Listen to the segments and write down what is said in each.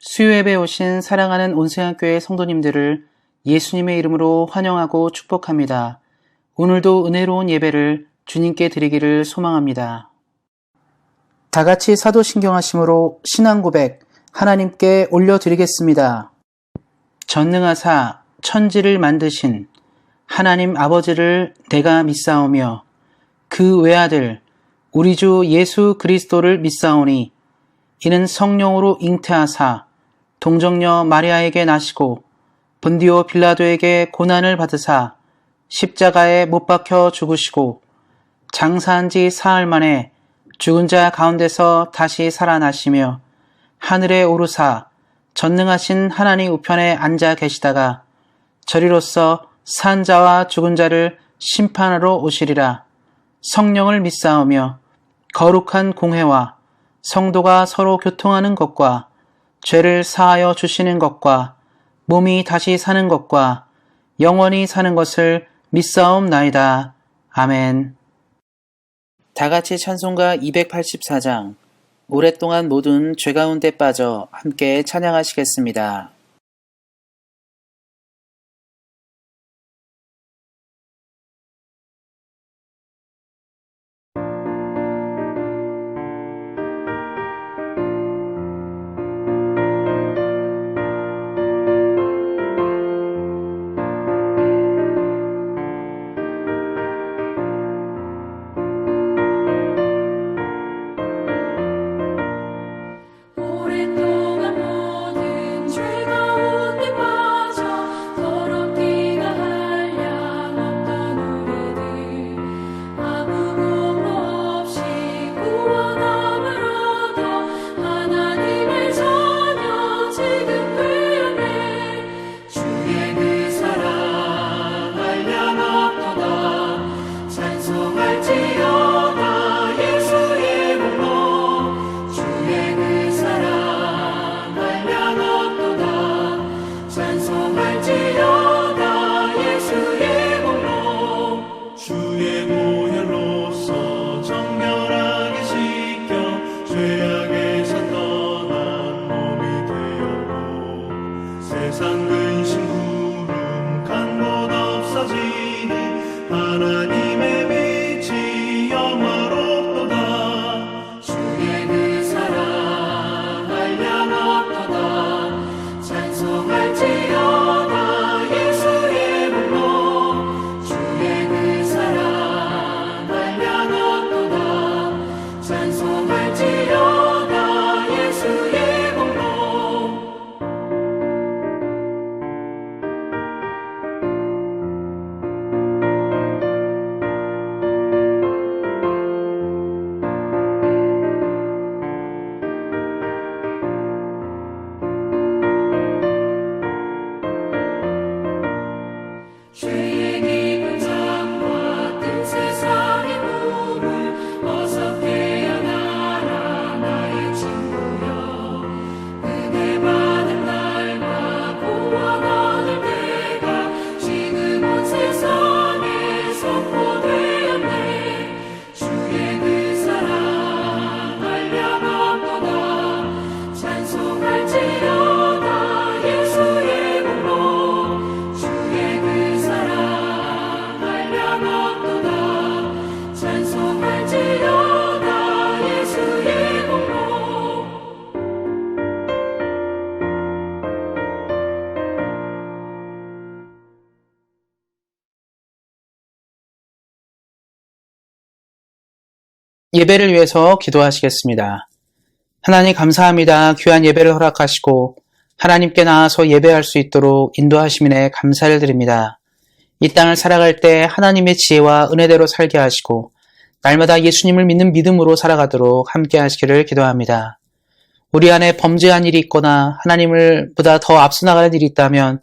수요예배 오신 사랑하는 온세안교회 성도님들을 예수님의 이름으로 환영하고 축복합니다. 오늘도 은혜로운 예배를 주님께 드리기를 소망합니다. 다같이 사도신경하심으로 신앙고백 하나님께 올려드리겠습니다. 전능하사 천지를 만드신 하나님 아버지를 내가 믿사오며 그 외아들 우리 주 예수 그리스도를 믿사오니 이는 성령으로 잉태하사 동정녀 마리아에게 나시고 본디오 빌라도에게 고난을 받으사 십자가에 못 박혀 죽으시고 장사한 지 사흘 만에 죽은 자 가운데서 다시 살아나시며 하늘에 오르사 전능하신 하나님 우편에 앉아 계시다가 저리로서 산 자와 죽은 자를 심판하러 오시리라. 성령을 믿사오며 거룩한 공회와 성도가 서로 교통하는 것과 죄를 사하여 주시는 것과 몸이 다시 사는 것과 영원히 사는 것을 믿사옵나이다. 아멘. 다같이 찬송가 284장 오랫동안 모든 죄 가운데 빠져 함께 찬양하시겠습니다. 예배를 위해서 기도하시겠습니다. 하나님 감사합니다. 귀한 예배를 허락하시고 하나님께 나아서 예배할 수 있도록 인도하심에 감사를 드립니다. 이 땅을 살아갈 때 하나님의 지혜와 은혜대로 살게 하시고 날마다 예수님을 믿는 믿음으로 살아가도록 함께 하시기를 기도합니다. 우리 안에 범죄한 일이 있거나 하나님을 보다 더 앞서 나가는 일이 있다면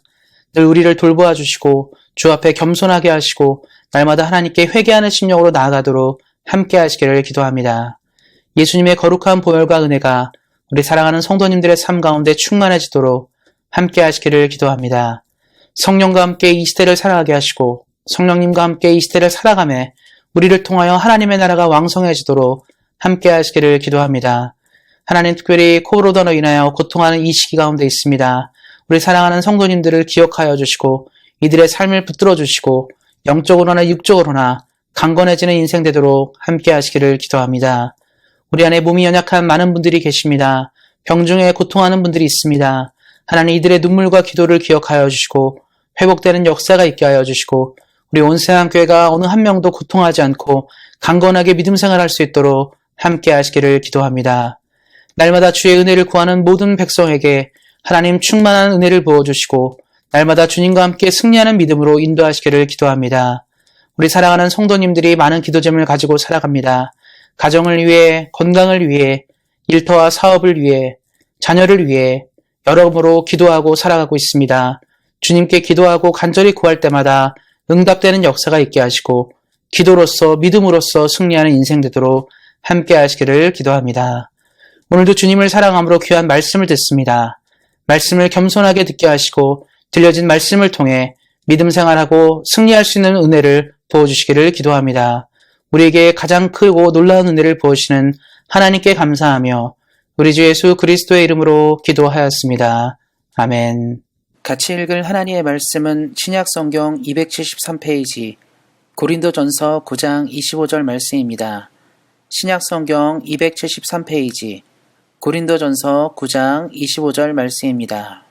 늘 우리를 돌보아 주시고 주 앞에 겸손하게 하시고 날마다 하나님께 회개하는 심령으로 나아가도록 함께 하시기를 기도합니다. 예수님의 거룩한 보혈과 은혜가 우리 사랑하는 성도님들의 삶 가운데 충만해지도록 함께 하시기를 기도합니다. 성령과 함께 이 시대를 살아가게 하시고 성령님과 함께 이 시대를 살아가며 우리를 통하여 하나님의 나라가 왕성해지도록 함께 하시기를 기도합니다. 하나님 특별히 코로나로 인하여 고통하는 이 시기 가운데 있습니다. 우리 사랑하는 성도님들을 기억하여 주시고 이들의 삶을 붙들어 주시고 영적으로나 육적으로나 강건해지는 인생 되도록 함께 하시기를 기도합니다. 우리 안에 몸이 연약한 많은 분들이 계십니다. 병중에 고통하는 분들이 있습니다. 하나님 이들의 눈물과 기도를 기억하여 주시고 회복되는 역사가 있게 하여 주시고 우리 온세상교회가 어느 한 명도 고통하지 않고 강건하게 믿음 생활할 수 있도록 함께 하시기를 기도합니다. 날마다 주의 은혜를 구하는 모든 백성에게 하나님 충만한 은혜를 부어주시고 날마다 주님과 함께 승리하는 믿음으로 인도하시기를 기도합니다. 우리 사랑하는 성도님들이 많은 기도점을 가지고 살아갑니다. 가정을 위해, 건강을 위해, 일터와 사업을 위해, 자녀를 위해 여러모로 기도하고 살아가고 있습니다. 주님께 기도하고 간절히 구할 때마다 응답되는 역사가 있게 하시고 기도로서 믿음으로써 승리하는 인생 되도록 함께 하시기를 기도합니다. 오늘도 주님을 사랑함으로 귀한 말씀을 듣습니다. 말씀을 겸손하게 듣게 하시고 들려진 말씀을 통해 믿음 생활하고 승리할 수 있는 은혜를 부어주시기를 기도합니다. 우리에게 가장 크고 놀라운 은혜를 부어주시는 하나님께 감사하며 우리 주 예수 그리스도의 이름으로 기도하였습니다. 아멘. 같이 읽을 하나님의 말씀은 신약성경 273페이지 고린도전서 9장 25절 말씀입니다. 신약성경 273페이지 고린도전서 9장 25절 말씀입니다.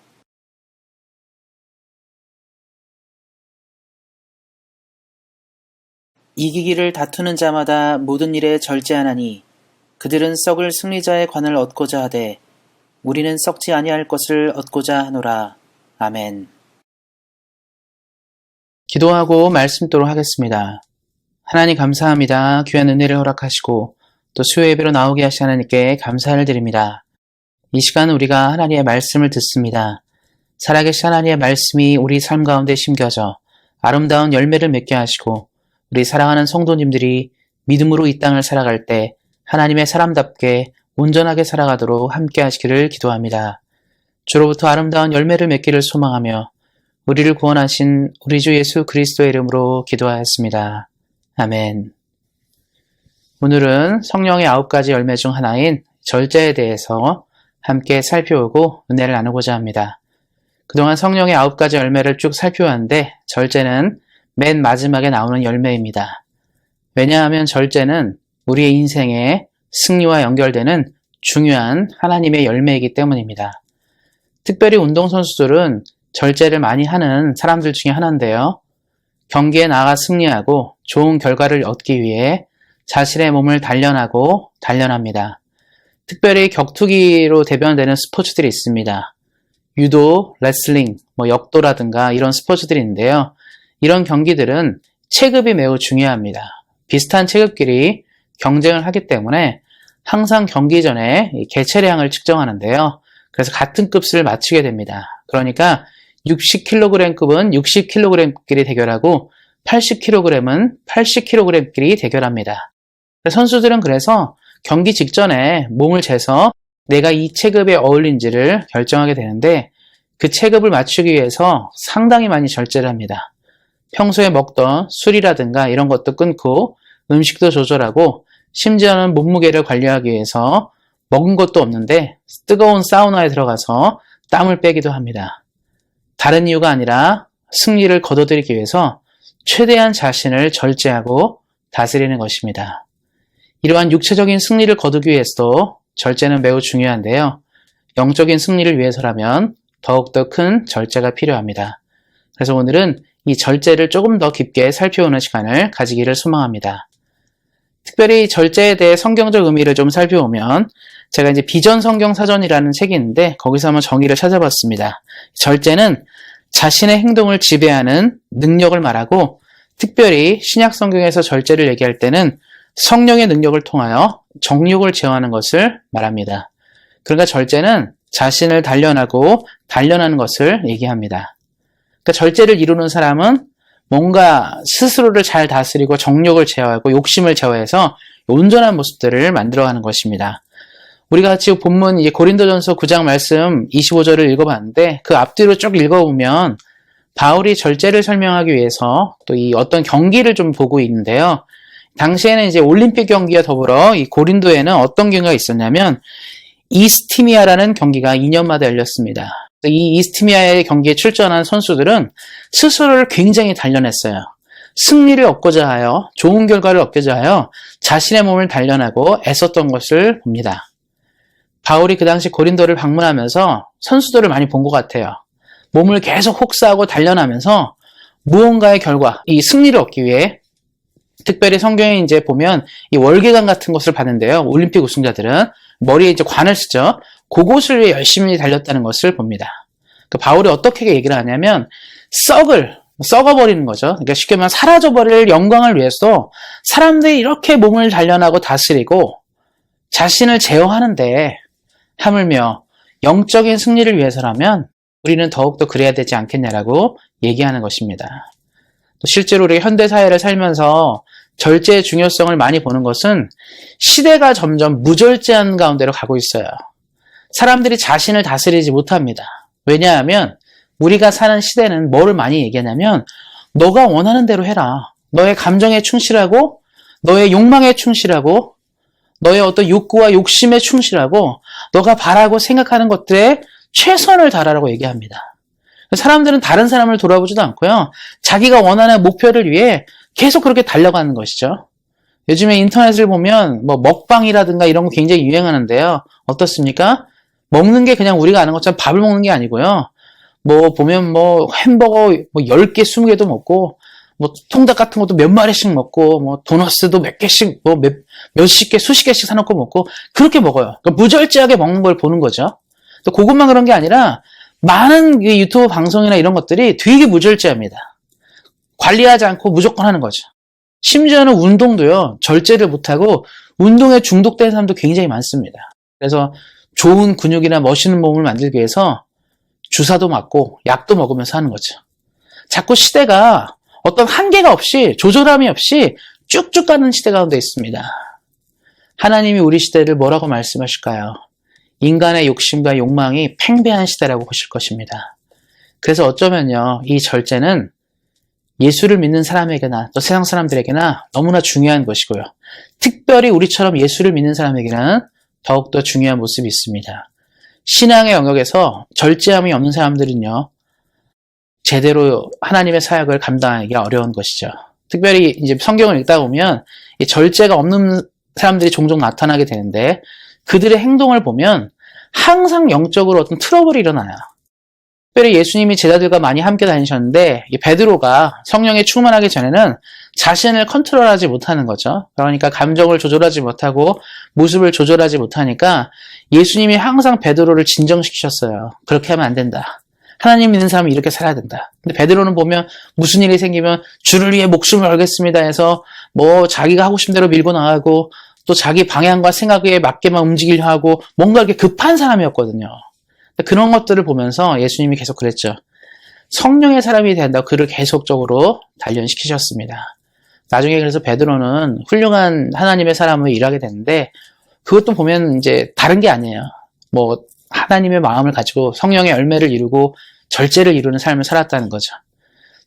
이기기를 다투는 자마다 모든 일에 절제하나니 그들은 썩을 승리자의 관을 얻고자 하되 우리는 썩지 아니할 것을 얻고자 하노라. 아멘. 기도하고 말씀 듣도록 하겠습니다. 하나님 감사합니다. 귀한 은혜를 허락하시고 또 수요 예배로 나오게 하신 하나님께 감사를 드립니다. 이 시간 우리가 하나님의 말씀을 듣습니다. 살아계신 하나님의 말씀이 우리 삶 가운데 심겨져 아름다운 열매를 맺게 하시고 우리 사랑하는 성도님들이 믿음으로 이 땅을 살아갈 때 하나님의 사람답게 온전하게 살아가도록 함께 하시기를 기도합니다. 주로부터 아름다운 열매를 맺기를 소망하며 우리를 구원하신 우리 주 예수 그리스도의 이름으로 기도하였습니다. 아멘. 오늘은 성령의 9가지 열매 중 하나인 절제에 대해서 함께 살펴보고 은혜를 나누고자 합니다. 그동안 성령의 9가지 열매를 쭉 살펴왔는데 절제는 맨 마지막에 나오는 열매입니다. 왜냐하면 절제는 우리의 인생의 승리와 연결되는 중요한 하나님의 열매이기 때문입니다. 특별히 운동선수들은 절제를 많이 하는 사람들 중에 하나인데요. 경기에 나가 승리하고 좋은 결과를 얻기 위해 자신의 몸을 단련하고 단련합니다. 특별히 격투기로 대변되는 스포츠들이 있습니다. 유도, 레슬링, 역도라든가 이런 스포츠들이 있는데요. 이런 경기들은 체급이 매우 중요합니다. 비슷한 체급끼리 경쟁을 하기 때문에 항상 경기 전에 개체량을 측정하는데요. 그래서 같은 급수를 맞추게 됩니다. 그러니까 60kg급은 60kg끼리 대결하고 80kg은 80kg끼리 대결합니다. 선수들은 그래서 경기 직전에 몸을 재서 내가 이 체급에 어울린지를 결정하게 되는데 그 체급을 맞추기 위해서 상당히 많이 절제를 합니다. 평소에 먹던 술이라든가 이런 것도 끊고 음식도 조절하고 심지어는 몸무게를 관리하기 위해서 먹은 것도 없는데 뜨거운 사우나에 들어가서 땀을 빼기도 합니다. 다른 이유가 아니라 승리를 거둬들이기 위해서 최대한 자신을 절제하고 다스리는 것입니다. 이러한 육체적인 승리를 거두기 위해서도 절제는 매우 중요한데요. 영적인 승리를 위해서라면 더욱더 큰 절제가 필요합니다. 그래서 오늘은 이 절제를 조금 더 깊게 살펴보는 시간을 가지기를 소망합니다. 특별히 절제에 대해 성경적 의미를 좀 살펴보면 제가 이제 비전 성경 사전이라는 책이 있는데 거기서 한번 정의를 찾아봤습니다. 절제는 자신의 행동을 지배하는 능력을 말하고 특별히 신약 성경에서 절제를 얘기할 때는 성령의 능력을 통하여 정욕을 제어하는 것을 말합니다. 그러니까 절제는 자신을 단련하고 단련하는 것을 얘기합니다. 그러니까 절제를 이루는 사람은 뭔가 스스로를 잘 다스리고 정욕을 제어하고 욕심을 제어해서 온전한 모습들을 만들어가는 것입니다. 우리가 같이 본문 고린도전서 9장 말씀 25절을 읽어봤는데 그 앞뒤로 쭉 읽어보면 바울이 절제를 설명하기 위해서 또 이 어떤 경기를 좀 보고 있는데요. 당시에는 이제 올림픽 경기와 더불어 이 고린도에는 어떤 경기가 있었냐면 이스티미아라는 경기가 2년마다 열렸습니다. 이 이스티미아의 경기에 출전한 선수들은 스스로를 굉장히 단련했어요. 승리를 얻고자 하여, 좋은 결과를 얻고자 하여 자신의 몸을 단련하고 애썼던 것을 봅니다. 바울이 그 당시 고린도를 방문하면서 선수들을 많이 본 것 같아요. 몸을 계속 혹사하고 단련하면서 무언가의 결과, 이 승리를 얻기 위해, 특별히 성경에 이제 보면 이 월계관 같은 것을 봤는데요. 올림픽 우승자들은 머리에 이제 관을 쓰죠. 그것을 위해 열심히 달렸다는 것을 봅니다. 그 바울이 어떻게 얘기를 하냐면 썩어버리는 거죠. 그러니까 쉽게 말하면 사라져버릴 영광을 위해서 사람들이 이렇게 몸을 단련하고 다스리고 자신을 제어하는데 하물며 영적인 승리를 위해서라면 우리는 더욱더 그래야 되지 않겠냐라고 얘기하는 것입니다. 또 실제로 우리 현대사회를 살면서 절제의 중요성을 많이 보는 것은 시대가 점점 무절제한 가운데로 가고 있어요. 사람들이 자신을 다스리지 못합니다. 왜냐하면 우리가 사는 시대는 뭐를 많이 얘기하냐면 너가 원하는 대로 해라. 너의 감정에 충실하고 너의 욕망에 충실하고 너의 어떤 욕구와 욕심에 충실하고 너가 바라고 생각하는 것들에 최선을 다하라고 얘기합니다. 사람들은 다른 사람을 돌아보지도 않고요. 자기가 원하는 목표를 위해 계속 그렇게 달려가는 것이죠. 요즘에 인터넷을 보면 뭐 먹방이라든가 이런 거 굉장히 유행하는데요. 어떻습니까? 먹는 게 그냥 우리가 아는 것처럼 밥을 먹는 게 아니고요. 뭐 보면 뭐 햄버거 뭐 10개, 20개도 먹고 뭐 통닭 같은 것도 몇 마리씩 먹고 뭐 도너스도 몇 개씩 뭐 몇십 개, 수십 개씩 사놓고 먹고 그렇게 먹어요. 그러니까 무절제하게 먹는 걸 보는 거죠. 또 그것만 그런 게 아니라 많은 유튜브 방송이나 이런 것들이 되게 무절제합니다. 관리하지 않고 무조건 하는 거죠. 심지어는 운동도요. 절제를 못하고 운동에 중독된 사람도 굉장히 많습니다. 그래서 좋은 근육이나 멋있는 몸을 만들기 위해서 주사도 맞고 약도 먹으면서 하는 거죠. 자꾸 시대가 어떤 한계가 없이 조절함이 없이 쭉쭉 가는 시대 가운데 있습니다. 하나님이 우리 시대를 뭐라고 말씀하실까요? 인간의 욕심과 욕망이 팽배한 시대라고 보실 것입니다. 그래서 어쩌면요, 이 절제는 예수를 믿는 사람에게나 또 세상 사람들에게나 너무나 중요한 것이고요. 특별히 우리처럼 예수를 믿는 사람에게는 더욱더 중요한 모습이 있습니다. 신앙의 영역에서 절제함이 없는 사람들은요, 제대로 하나님의 사역을 감당하기 어려운 것이죠. 특별히 이제 성경을 읽다 보면 이 절제가 없는 사람들이 종종 나타나게 되는데 그들의 행동을 보면 항상 영적으로 어떤 트러블이 일어나요. 특별히 예수님이 제자들과 많이 함께 다니셨는데 이 베드로가 성령에 충만하기 전에는 자신을 컨트롤하지 못하는 거죠. 그러니까 감정을 조절하지 못하고 모습을 조절하지 못하니까 예수님이 항상 베드로를 진정시키셨어요. 그렇게 하면 안 된다. 하나님 믿는 사람은 이렇게 살아야 된다. 근데 베드로는 보면 무슨 일이 생기면 주를 위해 목숨을 걸겠습니다 해서 뭐 자기가 하고 싶은 대로 밀고 나가고 또 자기 방향과 생각에 맞게만 움직이려 하고 뭔가 이렇게 급한 사람이었거든요. 그런 것들을 보면서 예수님이 계속 그랬죠. 성령의 사람이 된다고 그를 계속적으로 단련시키셨습니다. 나중에 그래서 베드로는 훌륭한 하나님의 사람으로 일하게 되는데 그것도 보면 이제 다른 게 아니에요. 뭐 하나님의 마음을 가지고 성령의 열매를 이루고 절제를 이루는 삶을 살았다는 거죠.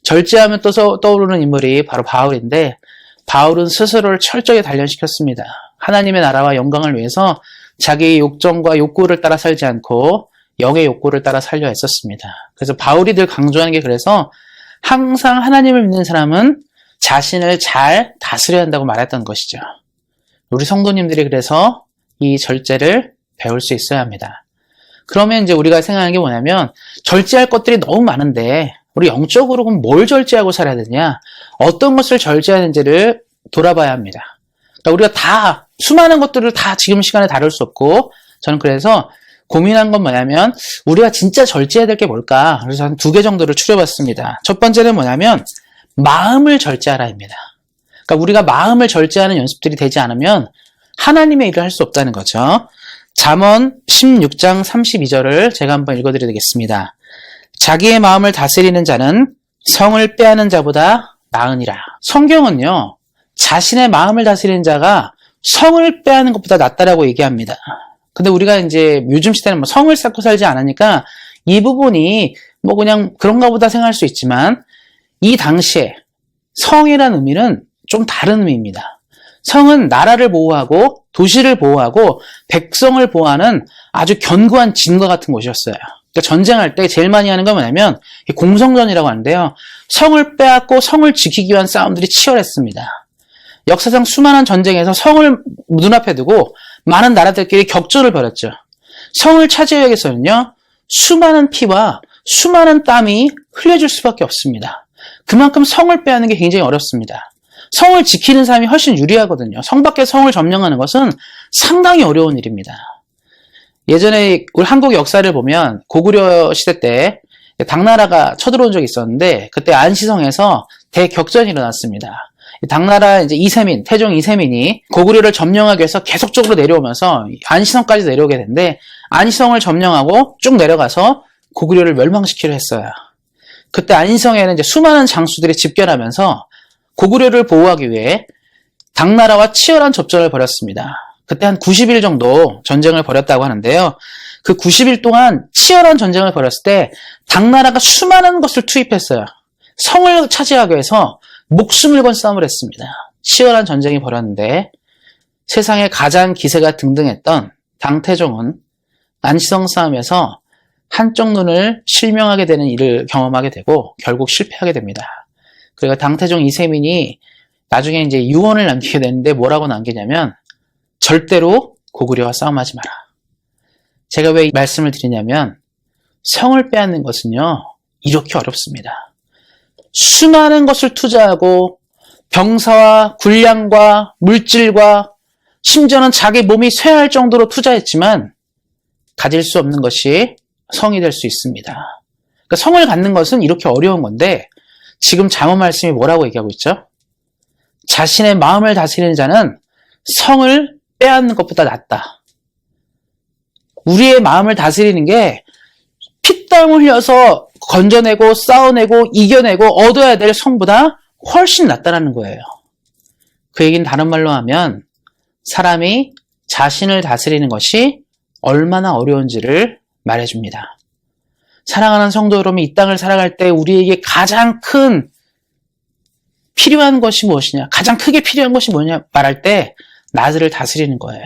절제하면 또 떠오르는 인물이 바로 바울인데 바울은 스스로를 철저히 단련시켰습니다. 하나님의 나라와 영광을 위해서 자기의 욕정과 욕구를 따라 살지 않고 영의 욕구를 따라 살려 했었습니다. 그래서 바울이 늘 강조하는 게 그래서 항상 하나님을 믿는 사람은 자신을 잘 다스려야 한다고 말했던 것이죠. 우리 성도님들이 그래서 이 절제를 배울 수 있어야 합니다. 그러면 이제 우리가 생각하는 게 뭐냐면 절제할 것들이 너무 많은데 우리 영적으로 그럼 뭘 절제하고 살아야 되냐? 어떤 것을 절제하는지를 돌아봐야 합니다. 그러니까 우리가 다 수많은 것들을 다 지금 시간에 다룰 수 없고 저는 그래서 고민한 건 뭐냐면 우리가 진짜 절제해야 될 게 뭘까? 그래서 한 2개 정도를 추려봤습니다. 첫 번째는 뭐냐면 마음을 절제하라입니다. 그러니까 우리가 마음을 절제하는 연습들이 되지 않으면 하나님의 일을 할 수 없다는 거죠. 잠언 16장 32절을 제가 한번 읽어드리겠습니다. 자기의 마음을 다스리는 자는 성을 빼앗는 자보다 나으니라. 성경은요, 자신의 마음을 다스리는 자가 성을 빼앗는 것보다 낫다라고 얘기합니다. 근데 우리가 이제 요즘 시대는 뭐 성을 쌓고 살지 않으니까 이 부분이 뭐 그냥 그런가 보다 생각할 수 있지만 이 당시에 성이라는 의미는 좀 다른 의미입니다. 성은 나라를 보호하고 도시를 보호하고 백성을 보호하는 아주 견고한 진과 같은 곳이었어요. 그러니까 전쟁할 때 제일 많이 하는 건 뭐냐면 공성전이라고 하는데요. 성을 빼앗고 성을 지키기 위한 싸움들이 치열했습니다. 역사상 수많은 전쟁에서 성을 눈앞에 두고 많은 나라들끼리 격전을 벌였죠. 성을 차지하기 위해서는요. 수많은 피와 수많은 땀이 흘려질 수밖에 없습니다. 그만큼 성을 빼앗는 게 굉장히 어렵습니다. 성을 지키는 사람이 훨씬 유리하거든요. 성 밖의 성을 점령하는 것은 상당히 어려운 일입니다. 예전에 우리 한국 역사를 보면 고구려 시대 때 당나라가 쳐들어온 적이 있었는데 그때 안시성에서 대격전이 일어났습니다. 당나라 이제 이세민, 태종 이세민이 고구려를 점령하기 위해서 계속적으로 내려오면서 안시성까지 내려오게 되는데 안시성을 점령하고 쭉 내려가서 고구려를 멸망시키려 했어요. 그때 안시성에는 이제 수많은 장수들이 집결하면서 고구려를 보호하기 위해 당나라와 치열한 접전을 벌였습니다. 그때 한 90일 정도 전쟁을 벌였다고 하는데요. 그 90일 동안 치열한 전쟁을 벌였을 때 당나라가 수많은 것을 투입했어요. 성을 차지하기 위해서 목숨을 건 싸움을 했습니다. 치열한 전쟁이 벌었는데 세상에 가장 기세가 등등했던 당태종은 안시성 싸움에서 한쪽 눈을 실명하게 되는 일을 경험하게 되고 결국 실패하게 됩니다. 그리고 당태종 이세민이 나중에 이제 유언을 남기게 되는데 뭐라고 남기냐면 절대로 고구려와 싸움하지 마라. 제가 왜 이 말씀을 드리냐면 성을 빼앗는 것은요 이렇게 어렵습니다. 수많은 것을 투자하고 병사와 군량과 물질과 심지어는 자기 몸이 쇠할 정도로 투자했지만 가질 수 없는 것이 성이 될 수 있습니다. 그러니까 성을 갖는 것은 이렇게 어려운 건데 지금 잠언 말씀이 뭐라고 얘기하고 있죠? 자신의 마음을 다스리는 자는 성을 빼앗는 것보다 낫다. 우리의 마음을 다스리는 게 피땀 흘려서 건져내고 싸워내고 이겨내고 얻어야 될 성보다 훨씬 낫다라는 거예요. 그 얘기는 다른 말로 하면 사람이 자신을 다스리는 것이 얼마나 어려운지를 말해줍니다. 사랑하는 성도 여러분, 이 땅을 살아갈 때 우리에게 가장 큰 필요한 것이 무엇이냐, 가장 크게 필요한 것이 뭐냐 말할 때 나를 다스리는 거예요.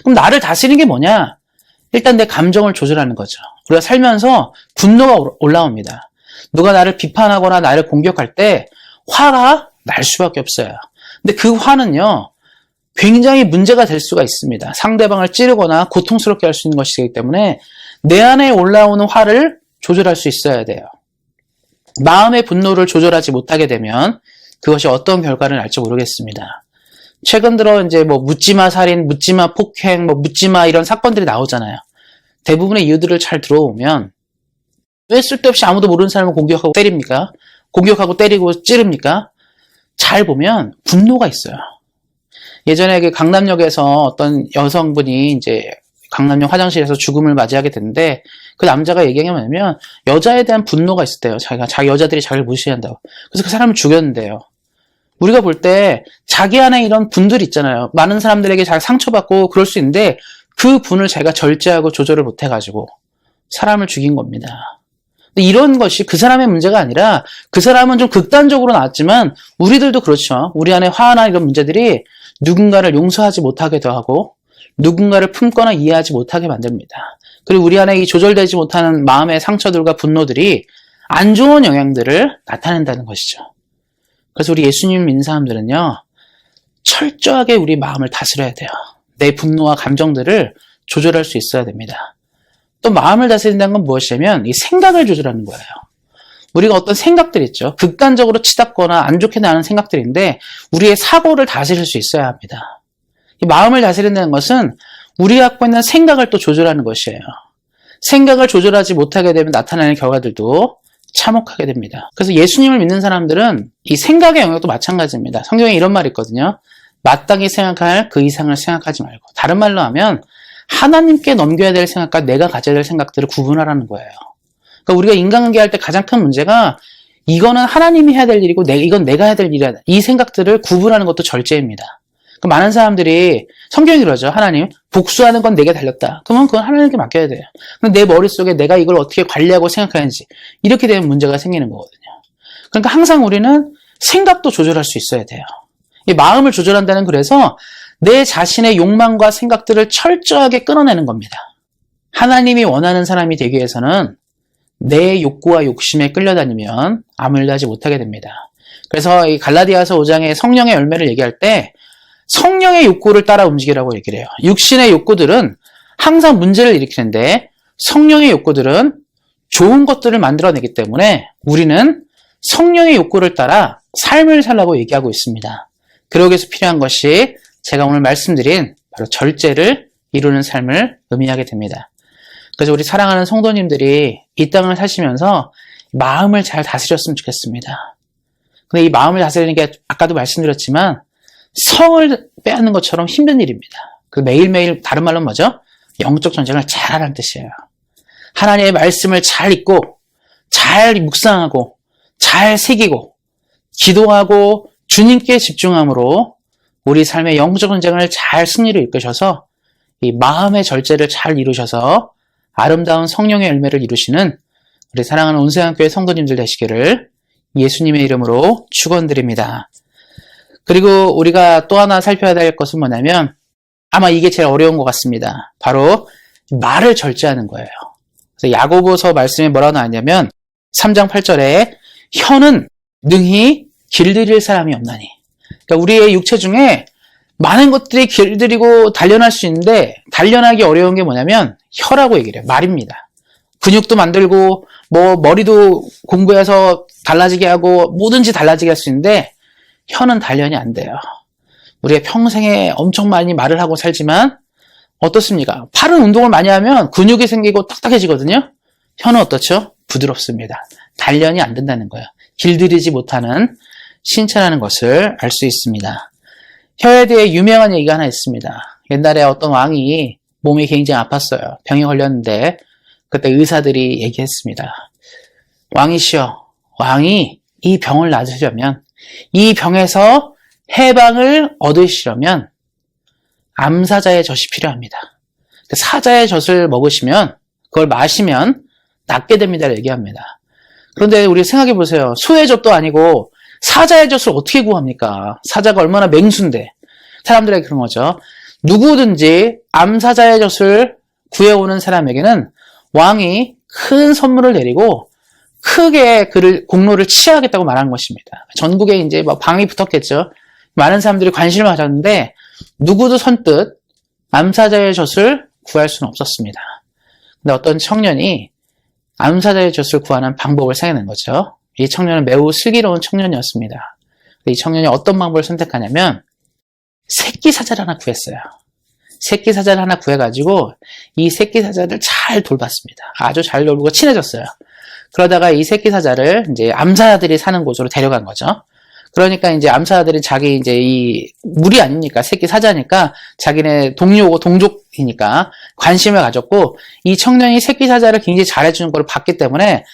그럼 나를 다스리는 게 뭐냐? 일단 내 감정을 조절하는 거죠. 우리가 살면서 분노가 올라옵니다. 누가 나를 비판하거나 나를 공격할 때 화가 날 수밖에 없어요. 근데 그 화는요 굉장히 문제가 될 수가 있습니다. 상대방을 찌르거나 고통스럽게 할 수 있는 것이기 때문에 내 안에 올라오는 화를 조절할 수 있어야 돼요. 마음의 분노를 조절하지 못하게 되면 그것이 어떤 결과를 날지 모르겠습니다. 최근 들어 이제 뭐 묻지마 살인, 묻지마 폭행, 뭐 묻지마 이런 사건들이 나오잖아요. 대부분의 이유들을 잘 들어보면 왜 쓸데없이 아무도 모르는 사람을 공격하고 때립니까? 공격하고 때리고 찌릅니까? 잘 보면 분노가 있어요. 예전에 그 강남역에서 어떤 여성분이 이제 강남역 화장실에서 죽음을 맞이하게 됐는데 그 남자가 얘기한 게 뭐냐면 여자에 대한 분노가 있었대요. 자기 여자들이 자기를 무시한다고. 그래서 그 사람을 죽였는데요. 우리가 볼 때 자기 안에 이런 분들이 있잖아요. 많은 사람들에게 잘 상처받고 그럴 수 있는데 그 분을 자기가 절제하고 조절을 못해가지고 사람을 죽인 겁니다. 근데 이런 것이 그 사람의 문제가 아니라 그 사람은 좀 극단적으로 나왔지만 우리들도 그렇죠. 우리 안에 화나 이런 문제들이 누군가를 용서하지 못하게도 하고 누군가를 품거나 이해하지 못하게 만듭니다. 그리고 우리 안에 이 조절되지 못하는 마음의 상처들과 분노들이 안 좋은 영향들을 나타낸다는 것이죠. 그래서 우리 예수님 믿는 사람들은요, 철저하게 우리 마음을 다스려야 돼요. 내 분노와 감정들을 조절할 수 있어야 됩니다. 또 마음을 다스린다는 건 무엇이냐면 이 생각을 조절하는 거예요. 우리가 어떤 생각들 있죠. 극단적으로 치닫거나 안 좋게 나는 생각들인데 우리의 사고를 다스릴 수 있어야 합니다. 이 마음을 다스린다는 것은 우리가 갖고 있는 생각을 또 조절하는 것이에요. 생각을 조절하지 못하게 되면 나타나는 결과들도 참혹하게 됩니다. 그래서 예수님을 믿는 사람들은 이 생각의 영역도 마찬가지입니다. 성경에 이런 말이 있거든요. 마땅히 생각할 그 이상을 생각하지 말고. 다른 말로 하면 하나님께 넘겨야 될 생각과 내가 가져야 될 생각들을 구분하라는 거예요. 그러니까 우리가 인간관계할 때 가장 큰 문제가 이거는 하나님이 해야 될 일이고 이건 내가 해야 될 일이야. 이 생각들을 구분하는 것도 절제입니다. 그러니까 많은 사람들이 성경이 그러죠. 하나님, 복수하는 건 내게 달렸다. 그러면 그건 하나님께 맡겨야 돼요. 근데 내 머릿속에 내가 이걸 어떻게 관리하고 생각하는지 이렇게 되면 문제가 생기는 거거든요. 그러니까 항상 우리는 생각도 조절할 수 있어야 돼요. 이 마음을 조절한다는 그래서 내 자신의 욕망과 생각들을 철저하게 끊어내는 겁니다. 하나님이 원하는 사람이 되기 위해서는 내 욕구와 욕심에 끌려다니면 아무 일도 하지 못하게 됩니다. 그래서 이 갈라디아서 5장에 성령의 열매를 얘기할 때 성령의 욕구를 따라 움직이라고 얘기를 해요. 육신의 욕구들은 항상 문제를 일으키는데 성령의 욕구들은 좋은 것들을 만들어내기 때문에 우리는 성령의 욕구를 따라 삶을 살라고 얘기하고 있습니다. 그러기 위해서 필요한 것이 제가 오늘 말씀드린 바로 절제를 이루는 삶을 의미하게 됩니다. 그래서 우리 사랑하는 성도님들이 이 땅을 사시면서 마음을 잘 다스렸으면 좋겠습니다. 근데 이 마음을 다스리는 게 아까도 말씀드렸지만 성을 빼앗는 것처럼 힘든 일입니다. 그 매일매일 다른 말로 뭐죠? 영적 전쟁을 잘하라는 뜻이에요. 하나님의 말씀을 잘 읽고 잘 묵상하고 잘 새기고 기도하고 주님께 집중함으로 우리 삶의 영적 전쟁을 잘 승리를 이끄셔서 이 마음의 절제를 잘 이루셔서 아름다운 성령의 열매를 이루시는 우리 사랑하는 온세상교회 성도님들 되시기를 예수님의 이름으로 축원드립니다. 그리고 우리가 또 하나 살펴야 될 것은 뭐냐면 아마 이게 제일 어려운 것 같습니다. 바로 말을 절제하는 거예요. 그래서 야고보서 말씀에 뭐라고 나왔냐면 3장 8절에 혀는 능히 길들일 사람이 없나니. 그러니까 우리의 육체 중에 많은 것들이 길들이고 단련할 수 있는데 단련하기 어려운 게 뭐냐면 혀라고 얘기를 해요. 말입니다. 근육도 만들고 뭐 머리도 공부해서 달라지게 하고 뭐든지 달라지게 할 수 있는데 혀는 단련이 안 돼요. 우리가 평생에 엄청 많이 말을 하고 살지만 어떻습니까? 팔은 운동을 많이 하면 근육이 생기고 딱딱해지거든요. 혀는 어떻죠? 부드럽습니다. 단련이 안 된다는 거예요. 길들이지 못하는 신체라는 것을 알 수 있습니다. 혀에 대해 유명한 얘기가 하나 있습니다. 옛날에 어떤 왕이 몸이 굉장히 아팠어요. 병이 걸렸는데 그때 의사들이 얘기했습니다. 왕이시여, 왕이 이 병을 낫으려면 이 병에서 해방을 얻으시려면 암사자의 젖이 필요합니다. 사자의 젖을 먹으시면 그걸 마시면 낫게 됩니다. 얘기합니다. 그런데 우리 생각해 보세요. 소의 젖도 아니고 사자의 젖을 어떻게 구합니까? 사자가 얼마나 맹수인데. 사람들에게 그런 거죠. 누구든지 암사자의 젖을 구해오는 사람에게는 왕이 큰 선물을 내리고 크게 그를 공로를 치하겠다고 말한 것입니다. 전국에 이제 뭐 방이 붙었겠죠. 많은 사람들이 관심을 가졌는데 누구도 선뜻 암사자의 젖을 구할 수는 없었습니다. 근데 어떤 청년이 암사자의 젖을 구하는 방법을 생각낸 거죠. 이 청년은 매우 슬기로운 청년이었습니다. 이 청년이 어떤 방법을 선택하냐면 새끼 사자를 하나 구했어요. 새끼 사자를 하나 구해가지고 이 새끼 사자를 잘 돌봤습니다. 아주 잘 돌보고 친해졌어요. 그러다가 이 새끼 사자를 이제 암사자들이 사는 곳으로 데려간 거죠. 그러니까 이제 암사자들이 자기 이제 이 무리 아닙니까? 새끼 사자니까 자기네 동료고 동족이니까 관심을 가졌고 이 청년이 새끼 사자를 굉장히 잘해주는 걸 봤기 때문에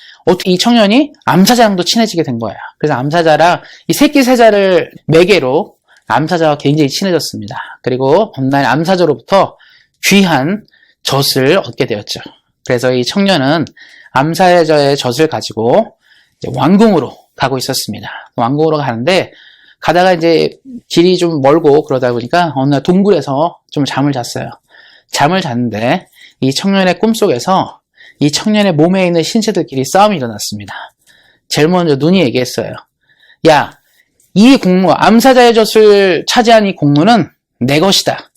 이 청년이 암사자랑도 친해지게 된 거예요. 그래서 암사자랑 이 새끼 사자를 매개로 암사자와 굉장히 친해졌습니다. 그리고 어느 날 암사자로부터 귀한 젖을 얻게 되었죠. 그래서 이 청년은 암사자의 젖을 가지고 이제 왕궁으로 가고 있었습니다. 왕궁으로 가는데 가다가 이제 길이 좀 멀고 그러다 보니까 어느 날 동굴에서 좀 잠을 잤어요. 잠을 잤는데 이 청년의 꿈속에서 이 청년의 몸에 있는 신체들끼리 싸움이 일어났습니다. 제일 먼저 눈이 얘기했어요. 야, 이 공로, 암사자의 젖을 차지한 이 공로는 내 것이다.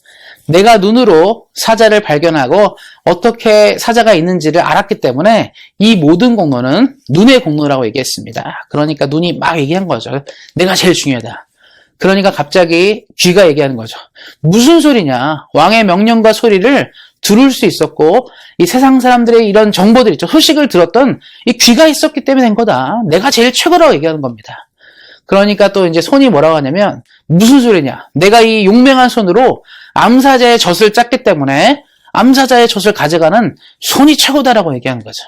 내가 눈으로 사자를 발견하고 어떻게 사자가 있는지를 알았기 때문에 이 모든 공로는 눈의 공로라고 얘기했습니다. 그러니까 눈이 막 얘기한 거죠. 내가 제일 중요하다. 그러니까 갑자기 귀가 얘기하는 거죠. 무슨 소리냐. 왕의 명령과 소리를 들을 수 있었고 이 세상 사람들의 이런 정보들 있죠. 소식을 들었던 이 귀가 있었기 때문에 된 거다. 내가 제일 최고라고 얘기하는 겁니다. 그러니까 또 이제 손이 뭐라고 하냐면 무슨 소리냐. 내가 이 용맹한 손으로 암사자의 젖을 짰기 때문에 암사자의 젖을 가져가는 손이 최고다라고 얘기한 거죠.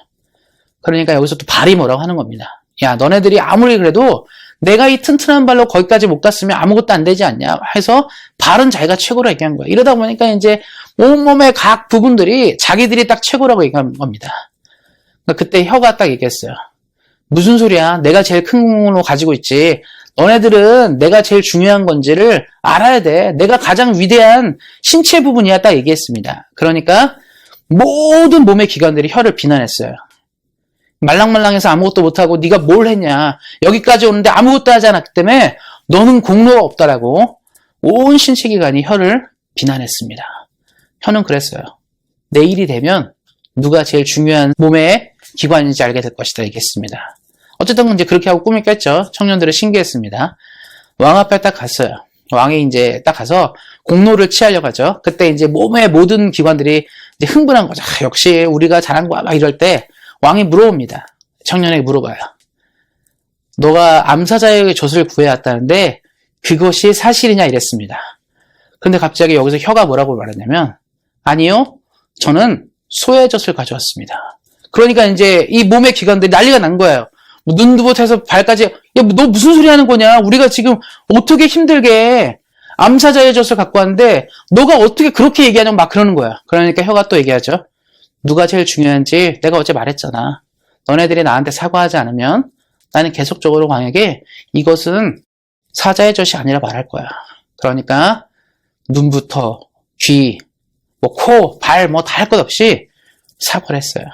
그러니까 여기서 또 발이 뭐라고 하는 겁니다. 야, 너네들이 아무리 그래도 내가 이 튼튼한 발로 거기까지 못 갔으면 아무것도 안 되지 않냐 해서 발은 자기가 최고라고 얘기한 거야. 이러다 보니까 이제 온몸의 각 부분들이 자기들이 딱 최고라고 얘기한 겁니다. 그러니까 그때 혀가 딱 얘기했어요. 무슨 소리야? 내가 제일 큰 공로 가지고 있지. 너네들은 내가 제일 중요한 건지를 알아야 돼. 내가 가장 위대한 신체 부분이야. 딱 얘기했습니다. 그러니까 모든 몸의 기관들이 혀를 비난했어요. 말랑말랑해서 아무것도 못하고 네가 뭘 했냐. 여기까지 오는데 아무것도 하지 않았기 때문에 너는 공로가 없다라고 온 신체 기관이 혀를 비난했습니다. 혀는 그랬어요. 내일이 되면 누가 제일 중요한 몸의 기관인지 알게 될 것이다 얘기했습니다. 어쨌든 이제 그렇게 하고 꿈을 깼죠. 청년들은 신기했습니다. 왕 앞에 딱 갔어요. 왕이 이제 딱 가서 공로를 취하려고 하죠. 그때 이제 몸의 모든 기관들이 이제 흥분한 거죠. 역시 우리가 잘한 거야. 막 이럴 때 왕이 물어봅니다. 청년에게 물어봐요. 너가 암사자에게 젖을 구해왔다는데 그것이 사실이냐 이랬습니다. 근데 갑자기 여기서 혀가 뭐라고 말했냐면 아니요. 저는 소의 젖을 가져왔습니다. 그러니까 이제 이 몸의 기관들이 난리가 난 거예요. 눈부터 해서 발까지 야, 너 무슨 소리 하는 거냐? 우리가 지금 어떻게 힘들게 암사자의 젖을 갖고 왔는데 너가 어떻게 그렇게 얘기하냐고 막 그러는 거야. 그러니까 혀가 또 얘기하죠. 누가 제일 중요한지 내가 어제 말했잖아. 너네들이 나한테 사과하지 않으면 나는 계속적으로 왕에게 이것은 사자의 젖이 아니라 말할 거야. 그러니까 눈부터 귀, 뭐 코, 발 뭐 다 할 것 없이 사과를 했어요.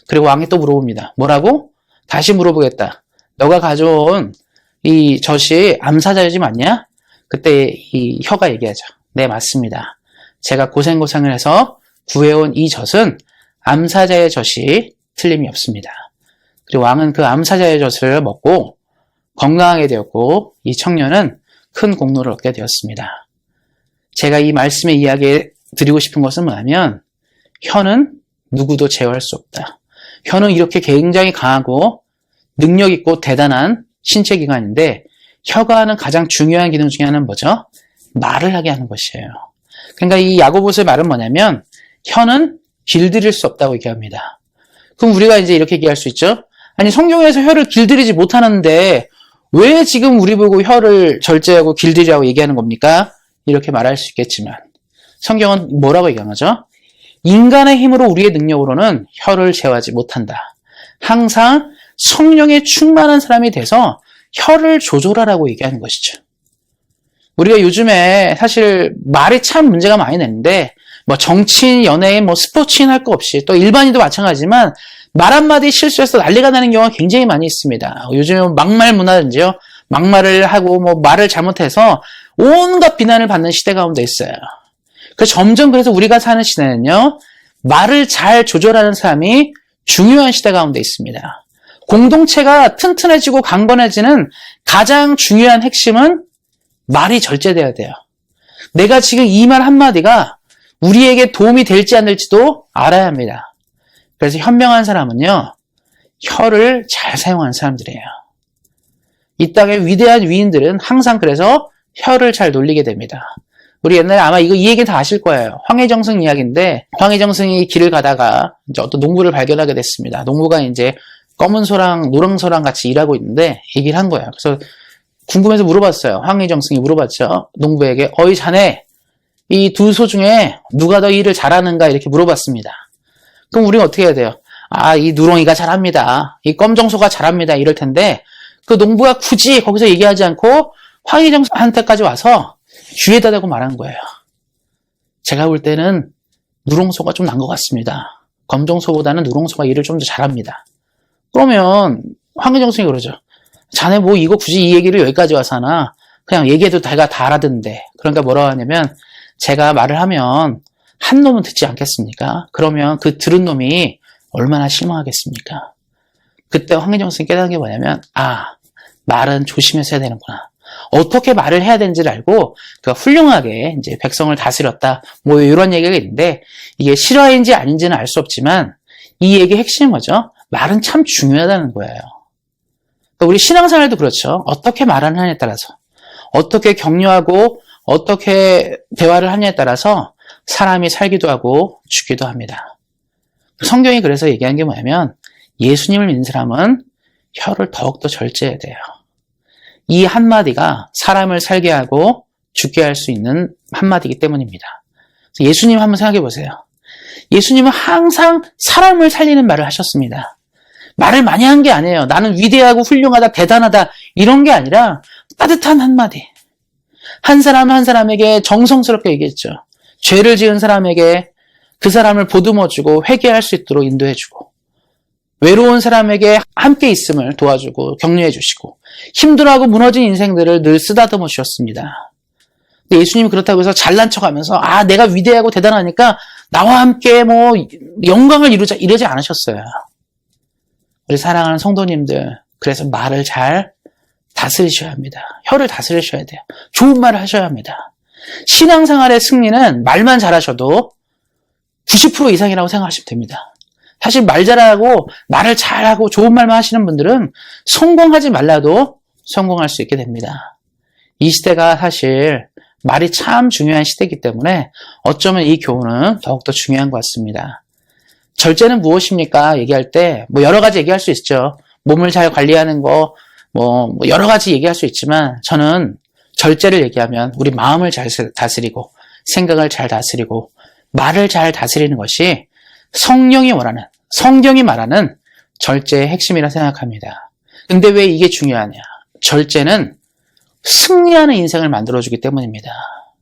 그리고 왕이 또 물어봅니다. 뭐라고? 다시 물어보겠다. 너가 가져온 이 젖이 암사자의 젖이 맞냐? 그때 이 혀가 얘기하죠. 네, 맞습니다. 제가 고생고생을 해서 구해온 이 젖은 암사자의 젖이 틀림이 없습니다. 그리고 왕은 그 암사자의 젖을 먹고 건강하게 되었고 이 청년은 큰 공로를 얻게 되었습니다. 제가 이 말씀의 이야기에 드리고 싶은 것은 뭐냐면 혀는 누구도 제어할 수 없다. 혀는 이렇게 굉장히 강하고 능력 있고 대단한 신체 기관인데 혀가 하는 가장 중요한 기능 중에 하나는 뭐죠? 말을 하게 하는 것이에요. 그러니까 이 야고보서의 말은 뭐냐면 혀는 길들일 수 없다고 얘기합니다. 그럼 우리가 이제 이렇게 얘기할 수 있죠? 아니 성경에서 혀를 길들이지 못하는데 왜 지금 우리 보고 혀를 절제하고 길들이라고 얘기하는 겁니까? 이렇게 말할 수 있겠지만 성경은 뭐라고 얘기하죠? 인간의 힘으로 우리의 능력으로는 혀를 제어하지 못한다. 항상 성령에 충만한 사람이 돼서 혀를 조절하라고 얘기하는 것이죠. 우리가 요즘에 사실 말이 참 문제가 많이 되는데 뭐 정치인, 연예인, 뭐 스포츠인 할 거 없이 또 일반인도 마찬가지지만 말 한마디 실수해서 난리가 나는 경우가 굉장히 많이 있습니다. 요즘에 막말 문화든지요. 막말을 하고 뭐 말을 잘못해서 온갖 비난을 받는 시대 가운데 있어요. 점점 그래서 우리가 사는 시대는요. 말을 잘 조절하는 사람이 중요한 시대 가운데 있습니다. 공동체가 튼튼해지고 강건해지는 가장 중요한 핵심은 말이 절제돼야 돼요. 내가 지금 이 말 한마디가 우리에게 도움이 될지 안 될지도 알아야 합니다. 그래서 현명한 사람은요. 혀를 잘 사용하는 사람들이에요. 이 땅의 위대한 위인들은 항상 그래서 혀를 잘 놀리게 됩니다. 우리 옛날에 아마 이 얘기 다 아실 거예요. 황해정승 이야기인데 황해정승이 길을 가다가 이제 어떤 농부를 발견하게 됐습니다. 농부가 이제 검은 소랑 노랑 소랑 같이 일하고 있는데 얘기를 한 거예요. 그래서 궁금해서 물어봤어요. 황해정승이 물어봤죠. 농부에게 어이 자네 이 두 소 중에 누가 더 일을 잘하는가 이렇게 물어봤습니다. 그럼 우리는 어떻게 해야 돼요? 아, 이 누렁이가 잘합니다. 이 검정소가 잘합니다. 이럴 텐데 그 농부가 굳이 거기서 얘기하지 않고 황해정승한테까지 와서 귀에다 대고 말한 거예요. 제가 볼 때는 누렁소가 좀 난 것 같습니다. 검정소보다는 누렁소가 일을 좀 더 잘합니다. 그러면 황해정승이 그러죠. 자네 뭐 이거 굳이 이 얘기를 여기까지 와서 하나? 그냥 얘기해도 내가 다 알아듣는데. 그러니까 뭐라고 하냐면 제가 말을 하면 한 놈은 듣지 않겠습니까? 그러면 그 들은 놈이 얼마나 실망하겠습니까? 그때 황해정승이 깨달은 게 뭐냐면 말은 조심해서 해야 되는구나. 어떻게 말을 해야 되는지를 알고 그가 훌륭하게 이제 백성을 다스렸다. 뭐 이런 얘기가 있는데 이게 실화인지 아닌지는 알 수 없지만 이 얘기의 핵심은 뭐죠? 말은 참 중요하다는 거예요. 그러니까 우리 신앙생활도 그렇죠. 어떻게 말하느냐에 따라서 어떻게 격려하고 어떻게 대화를 하느냐에 따라서 사람이 살기도 하고 죽기도 합니다. 성경이 그래서 얘기한 게 뭐냐면 예수님을 믿는 사람은 혀를 더욱더 절제해야 돼요. 이 한마디가 사람을 살게 하고 죽게 할 수 있는 한마디이기 때문입니다. 예수님 한번 생각해 보세요. 예수님은 항상 사람을 살리는 말을 하셨습니다. 말을 많이 한 게 아니에요. 나는 위대하고 훌륭하다, 대단하다 이런 게 아니라 따뜻한 한마디. 한 사람 한 사람에게 정성스럽게 얘기했죠. 죄를 지은 사람에게 그 사람을 보듬어주고 회개할 수 있도록 인도해주고, 외로운 사람에게 함께 있음을 도와주고 격려해 주시고, 힘들어하고 무너진 인생들을 늘 쓰다듬어 주셨습니다. 근데 예수님이 그렇다고 해서 잘난 척하면서 내가 위대하고 대단하니까 나와 함께 영광을 이루자 이러지 않으셨어요. 우리 사랑하는 성도님들, 그래서 말을 잘 다스리셔야 합니다. 혀를 다스리셔야 돼요. 좋은 말을 하셔야 합니다. 신앙생활의 승리는 말만 잘하셔도 90% 이상이라고 생각하시면 됩니다. 사실 말 잘하고 말을 잘하고 좋은 말만 하시는 분들은 성공하지 말라도 성공할 수 있게 됩니다. 이 시대가 사실 말이 참 중요한 시대이기 때문에 어쩌면 이 교훈은 더욱더 중요한 것 같습니다. 절제는 무엇입니까? 얘기할 때 여러 가지 얘기할 수 있죠. 몸을 잘 관리하는 거 여러 가지 얘기할 수 있지만, 저는 절제를 얘기하면 우리 마음을 잘 다스리고 생각을 잘 다스리고 말을 잘 다스리는 것이 성령이 원하는, 성경이 말하는 절제의 핵심이라 생각합니다. 근데 왜 이게 중요하냐? 절제는 승리하는 인생을 만들어주기 때문입니다.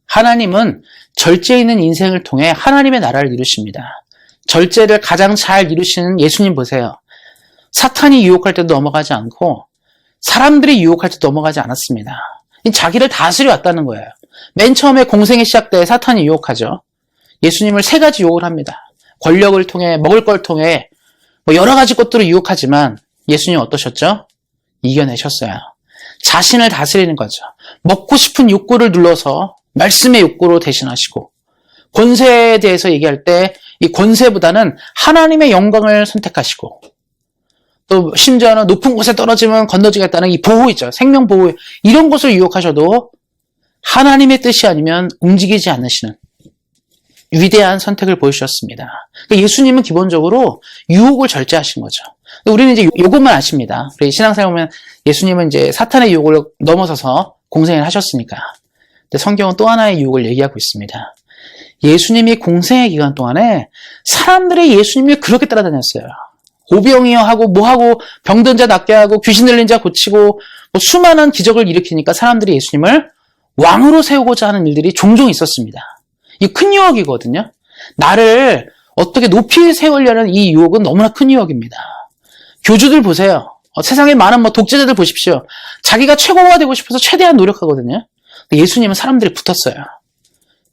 하나님은 절제 있는 인생을 통해 하나님의 나라를 이루십니다. 절제를 가장 잘 이루시는 예수님 보세요. 사탄이 유혹할 때도 넘어가지 않고 사람들이 유혹할 때도 넘어가지 않았습니다. 자기를 다스려 왔다는 거예요. 맨 처음에 공생이 시작 때 사탄이 유혹하죠. 예수님을 3가지 유혹을 합니다. 권력을 통해, 먹을 걸 통해 여러 가지 것들을 유혹하지만 예수님 어떠셨죠? 이겨내셨어요. 자신을 다스리는 거죠. 먹고 싶은 욕구를 눌러서 말씀의 욕구로 대신하시고, 권세에 대해서 얘기할 때 이 권세보다는 하나님의 영광을 선택하시고, 또 심지어는 높은 곳에 떨어지면 건너지겠다는 이 보호 있죠. 생명 보호, 이런 것을 유혹하셔도 하나님의 뜻이 아니면 움직이지 않으시는 위대한 선택을 보여주셨습니다. 그러니까 예수님은 기본적으로 유혹을 절제하신 거죠. 우리는 이제 요것만 아십니다. 우리 신앙생활 보면 예수님은 이제 사탄의 유혹을 넘어서서 공생을 하셨으니까. 근데 성경은 또 하나의 유혹을 얘기하고 있습니다. 예수님이 공생의 기간 동안에 사람들이 예수님을 그렇게 따라다녔어요. 오병이어 하고 하고 병든 자 낫게 하고 귀신 들린 자 고치고 수많은 기적을 일으키니까 사람들이 예수님을 왕으로 세우고자 하는 일들이 종종 있었습니다. 이 큰 유혹이거든요. 나를 어떻게 높이 세우려는 이 유혹은 너무나 큰 유혹입니다. 교주들 보세요. 세상에 많은 독재자들 보십시오. 자기가 최고가 되고 싶어서 최대한 노력하거든요. 근데 예수님은 사람들이 붙었어요.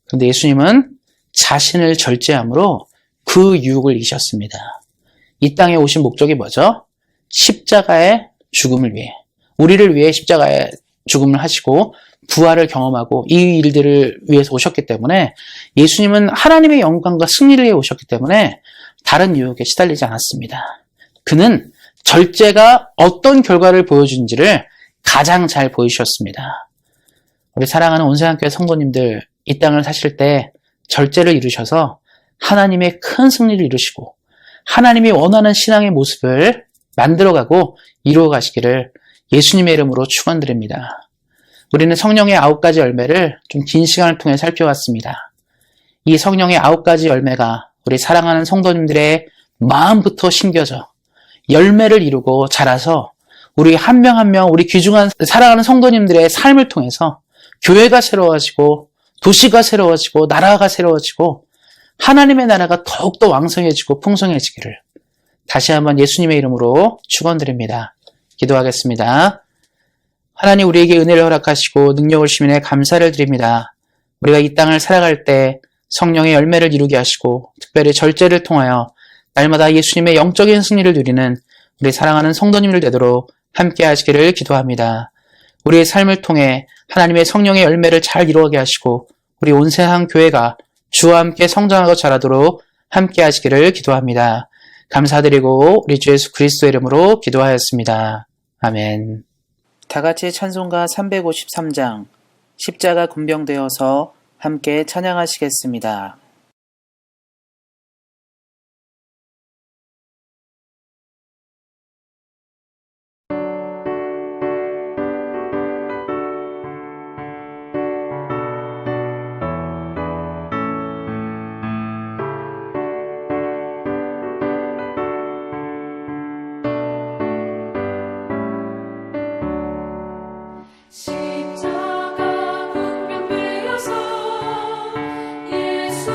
그런데 예수님은 자신을 절제함으로 그 유혹을 이기셨습니다. 이 땅에 오신 목적이 뭐죠? 십자가의 죽음을 위해, 우리를 위해 십자가의 죽음을 하시고 부활을 경험하고 이 일들을 위해서 오셨기 때문에, 예수님은 하나님의 영광과 승리를 위해 오셨기 때문에 다른 유혹에 시달리지 않았습니다. 그는 절제가 어떤 결과를 보여주는지를 가장 잘 보여주셨습니다. 우리 사랑하는 온세상교회 성도님들, 이 땅을 사실 때 절제를 이루셔서 하나님의 큰 승리를 이루시고 하나님이 원하는 신앙의 모습을 만들어가고 이루어가시기를 예수님의 이름으로 축원드립니다. 우리는 성령의 9가지 열매를 좀 긴 시간을 통해 살펴왔습니다. 이 성령의 9가지 열매가 우리 사랑하는 성도님들의 마음부터 심겨져 열매를 이루고 자라서 우리 한 명 한 명, 우리 귀중한 사랑하는 성도님들의 삶을 통해서 교회가 새로워지고 도시가 새로워지고 나라가 새로워지고 하나님의 나라가 더욱더 왕성해지고 풍성해지기를 다시 한번 예수님의 이름으로 축원드립니다. 기도하겠습니다. 하나님, 우리에게 은혜를 허락하시고 능력을 주시니 감사를 드립니다. 우리가 이 땅을 살아갈 때 성령의 열매를 이루게 하시고 특별히 절제를 통하여 날마다 예수님의 영적인 승리를 누리는 우리 사랑하는 성도님들 되도록 함께 하시기를 기도합니다. 우리의 삶을 통해 하나님의 성령의 열매를 잘 이루게 하시고 우리 온 세상 교회가 주와 함께 성장하고 자라도록 함께 하시기를 기도합니다. 감사드리고 우리 주 예수 그리스도의 이름으로 기도하였습니다. 아멘. 다 같이 찬송가 353장 십자가 군병되어서 함께 찬양하시겠습니다. 십자가 군병되어서 예수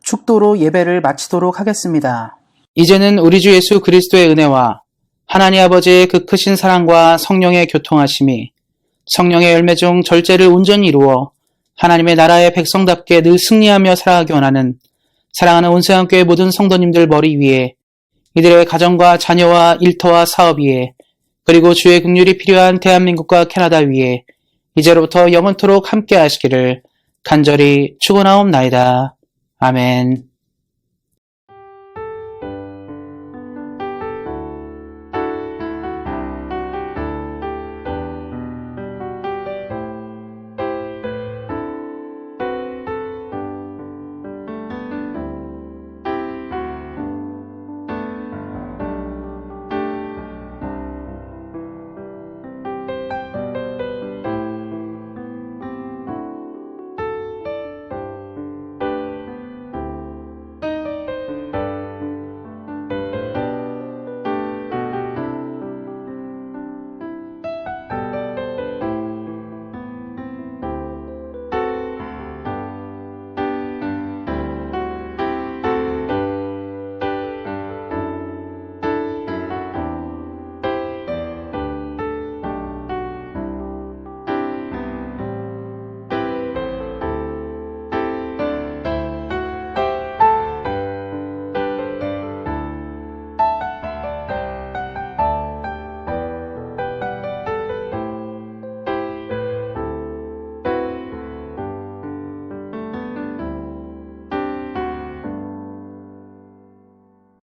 축도로 예배를 마치도록 하겠습니다. 이제는 우리 주 예수 그리스도의 은혜와 하나님 아버지의 그 크신 사랑과 성령의 교통하심이 성령의 열매 중 절제를 온전히 이루어 하나님의 나라의 백성답게 늘 승리하며 살아가기 원하는 사랑하는 온세한교회 모든 성도님들 머리 위에, 이들의 가정과 자녀와 일터와 사업 위에, 그리고 주의 긍휼이 필요한 대한민국과 캐나다 위에 이제로부터 영원토록 함께 하시기를 간절히 축원하옵나이다. 아멘.